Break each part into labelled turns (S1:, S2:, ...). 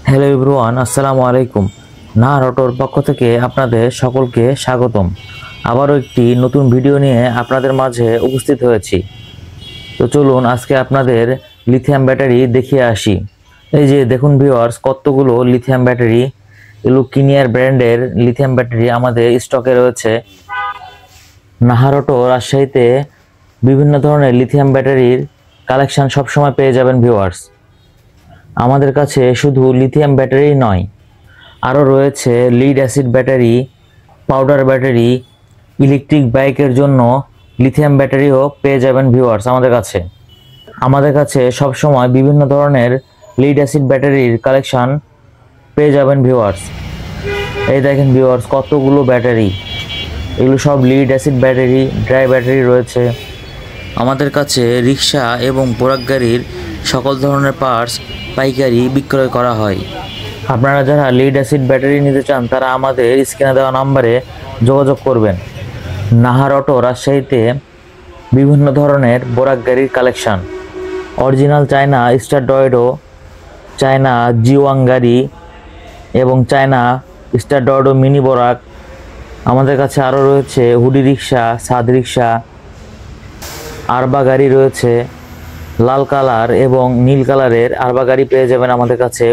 S1: Hello everyone, আসসালামু আলাইকুম। নাহার অটোর পক্ষ থেকে আপনাদের সকলকে স্বাগতম। আবারও একটি নতুন ভিডিও নিয়ে আপনাদের মাঝে উপস্থিত হয়েছি। তো চলুন আজকে আপনাদের লিথিয়াম ব্যাটারি দেখিয়ে আসি। এই যে দেখুন ভিউয়ার্স, কতগুলো লিথিয়াম ব্যাটারি, এগুলো কিনিয়ার ব্র্যান্ডের লিথিয়াম ব্যাটারি আমাদের স্টকে রয়েছে। নাহার অটো রাজশাহীতে বিভিন্ন ধরনের লিথিয়াম ব্যাটারির কালেকশন সবসময় পেয়ে যাবেন ভিউয়ার্স। আমাদের কাছে শুধু লিথিয়াম ব্যাটারি নয়, আরও রয়েছে lead acid battery, powder battery, electric বাইকের জন্য লিথিয়াম ব্যাটারিও পেয়ে যাবেন ভিউয়ার্স। আমাদের কাছে সবসময় বিভিন্ন ধরনের লিড অ্যাসিড ব্যাটারির কালেকশন পেয়ে যাবেন ভিউয়ার্স। এই দেখেন ভিউয়ার্স, কতগুলো ব্যাটারি, এগুলো সব lead acid battery, dry battery রয়েছে। আমাদের কাছে রিক্সা এবং বোরাক গাড়ির সকল ধরনের পার্টস পাইকারি বিক্রয় করা হয়। আপনারা যারা লিড অ্যাসিড ব্যাটারি নিতে চান তারা আমাদের স্ক্রিনে দেওয়া নম্বরে যোগাযোগ করবেন। নাহার অটো রাজশাহীতে বিভিন্ন ধরনের বোরাক গাড়ির কালেকশান, অরিজিনাল চায়না স্টার ডয়েডো, চায়না জিওয়াং গাড়ি এবং চায়না স্টার ডয়েডো মিনি বোরাক। আমাদের কাছে আরও রয়েছে হুডি রিক্সা, সাদ রিক্সা, আরবা গাড়ি রয়েছে, লাল কালার এবং নীল কালারের আরবা গাড়ি পেয়ে যাবেন আমাদের কাছে।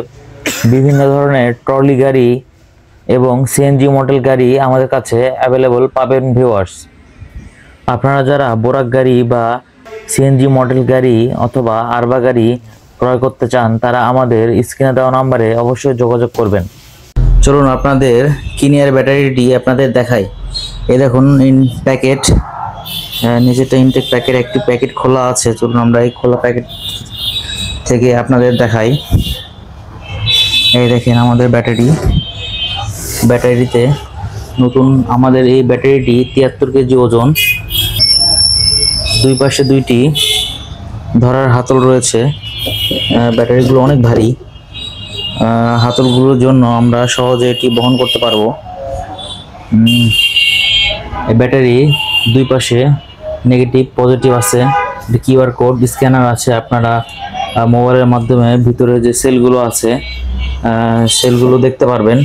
S1: বিভিন্ন ধরনের ট্রলি গাড়ি এবং সিএনজি মডেল গাড়ি আমাদের কাছে অ্যাভেলেবল পাবেন ভিউয়ার্স। আপনারা যারা বোরাক গাড়ি বা সিএনজি মডেল গাড়ি অথবা আরবা গাড়ি ক্রয় করতে চান তারা আমাদের স্ক্রিনে দেওয়া নম্বরে অবশ্যই যোগাযোগ করবেন। চলুন আপনাদের কিনিয়ার ব্যাটারিটি আপনাদের দেখাই। এই দেখুন প্যাকেট, নিচেটা ইনটেক প্যাকেট, একটি প্যাকেট খোলা আছে। চলুন আমরা এই খোলা প্যাকেট থেকে আপনাদের দেখাই। এই দেখেন আমাদের ব্যাটারিতে নতুন আমাদের এই ব্যাটারিটি 73 কেজি ওজন, দুই পাশে দুইটি ধরার হাতল রয়েছে। ব্যাটারিগুলো অনেক ভারী, হাতলগুলোর জন্য আমরা সহজে এটি বহন করতে পারবো। এই ব্যাটারি দুই পাশে নেগেটিভ পজিটিভ আছে, কিউআর কোড স্ক্যানার আছে। আপনারা মোবাইলের মাধ্যমে ভিতরে যে সেলগুলো আছে সেলগুলো দেখতে পারবেন।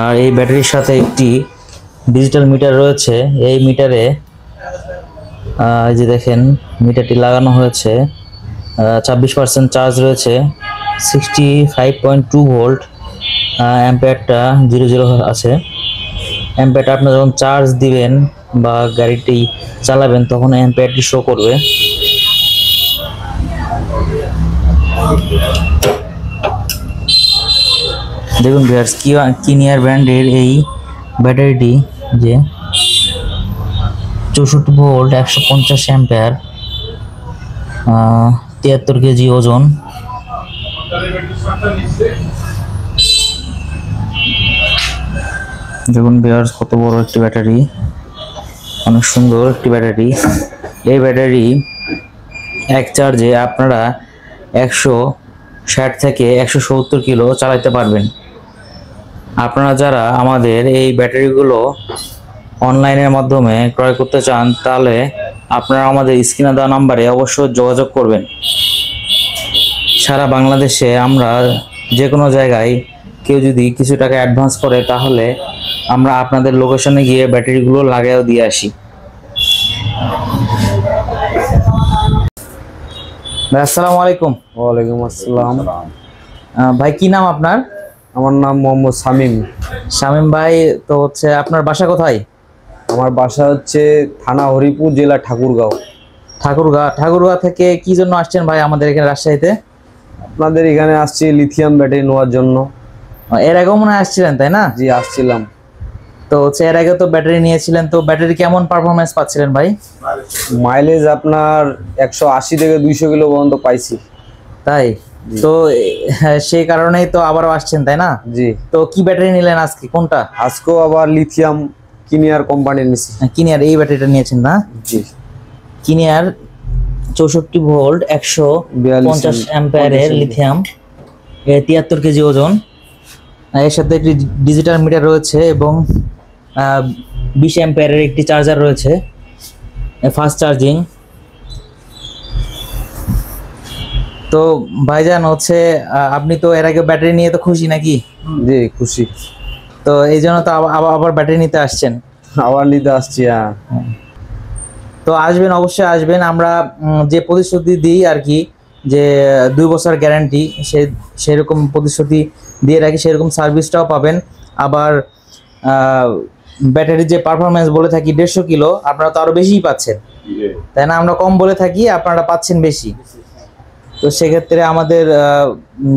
S1: আর এই ব্যাটারির সাথে একটি ডিজিটাল মিটার রয়েছে। এই মিটারে এই যে দেখেন মিটারটি লাগানো হয়েছে, 26% চার্জ রয়েছে, 65.2 ভোল্ট, অ্যাম্পিয়ারটা 00 আছে। অ্যাম্পিয়ারটা আপনি যখন চার্জ দিবেন বা গাড়িটি চালাবেন তখন অ্যাম্পিয়ারটি শো করবে। দেখুন ভিউয়ার্স, কিনিয়ার ব্র্যান্ডের এই ব্যাটারিটি যে 64 ভোল্ট, 150 অ্যাম্পিয়ার, 73 কেজি ওজন। দেখুন ভিউয়ার্স, কত বড় একটি ব্যাটারি, অনেক সুন্দর একটি ব্যাটারি। এই ব্যাটারি এক চার্জে আপনারা 160 থেকে 170 কিলো চালাতে পারবেন। আপনারা যারা আমাদের এই ব্যাটারিগুলো অনলাইনের মাধ্যমে ক্রয় করতে চান তাহলে আপনারা আমাদের স্ক্রিনে দেওয়া নম্বরে অবশ্যই যোগাযোগ করবেন। সারা বাংলাদেশে আমরা যে কোনো জায়গায় কেউ যদি কিছু টাকা অ্যাডভান্স করে তাহলে আমরা আপনাদের লোকেশনে গিয়ে ব্যাটারিগুলো লাগিয়েও দিয়ে আসি। ভাই আসসালামু আলাইকুম।
S2: ওয়ালাইকুম আসসালাম।
S1: ভাই কি নাম আপনার?
S2: আমার নাম মোহাম্মদ শামীম।
S1: শামীম ভাই, তো হচ্ছে আপনার বাসা কোথায়?
S2: আমার বাসা হচ্ছে থানা হরিপুর, জেলা ঠাকুরগাঁও।
S1: ঠাকুরগাঁও থেকে কি জন্য আসছেন ভাই আমাদের এখানে রাজশাহীতে?
S2: আপনাদের এখানে আসছি লিথিয়াম ব্যাটারি নেওয়ার জন্য।
S1: এর আগেও মনে হয় আসছিলেন তাই না?
S2: জি আসছিলাম।
S1: তো হচ্ছে এর আগে তো ব্যাটারি নিয়েছিলেন, তো ব্যাটারি কেমন পারফরমেন্স পাচ্ছিলেন ভাই?
S2: মাইলেজ আপনার 180 থেকে 200 কিলো পর্যন্ত পাইছি।
S1: তাই তো সেই কারণেই তো আবারও আসছেন তাই না?
S2: জি।
S1: তো কি ব্যাটারি নিলেন আজকে, কোনটা?
S2: আজকেও আবার লিথিয়াম কিনিয়ার কোম্পানির নিছি।
S1: কিনিয়ার এই ব্যাটারিটা নিয়েছেন না?
S2: জি।
S1: কিনিয়ার 64 ভোল্ট 150 অ্যাম্পিয়ারের লিথিয়াম, 73 কেজি ওজন। এর সাথে একটি ডিজিটাল মিটার রয়েছে এবং 20 অ্যাম্পিয়ারের একটি চার্জার রয়েছে, ফাস্ট চার্জিং।
S3: তো ভাইজান হচ্ছে আপনি তো এর আগে ব্যাটারি নিয়ে তো খুশি নাকি?
S2: জি খুশি।
S3: তো এই জন্য তো আবার ব্যাটারি নিতে আসছেন।
S2: আবার নিতে আসছি। হ্যাঁ
S3: তো আসবেন, অবশ্যই আসবেন। আমরা যে প্রতিশ্রুতি দিই আর কি, যে 2 বছর গ্যারান্টি, সেরকম প্রতিশ্রুতি দিয়ে রাখি, সেরকম সার্ভিসটাও পাবেন। আবার ব্যাটারির যে পারফরমেন্স বলে থাকি 150 কিলো, আপনারা তো আরো বেশিই পাচ্ছেন, তাই না? আমরা কম বলে থাকি, আপনারা পাচ্ছেন বেশি। তো সেক্ষেত্রে আমাদের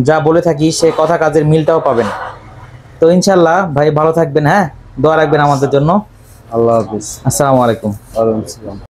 S3: যা বলে থাকি সে কথা কাজের মিলটাও পাবেন। তো ইনশাল্লাহ ভাই ভালো থাকবেন, হ্যাঁ, দোয়া রাখবেন আমাদের জন্য।
S2: আল্লাহ হাফিজ।
S3: আসসালামু আলাইকুম।
S2: ওয়ালাইকুম আসসালাম।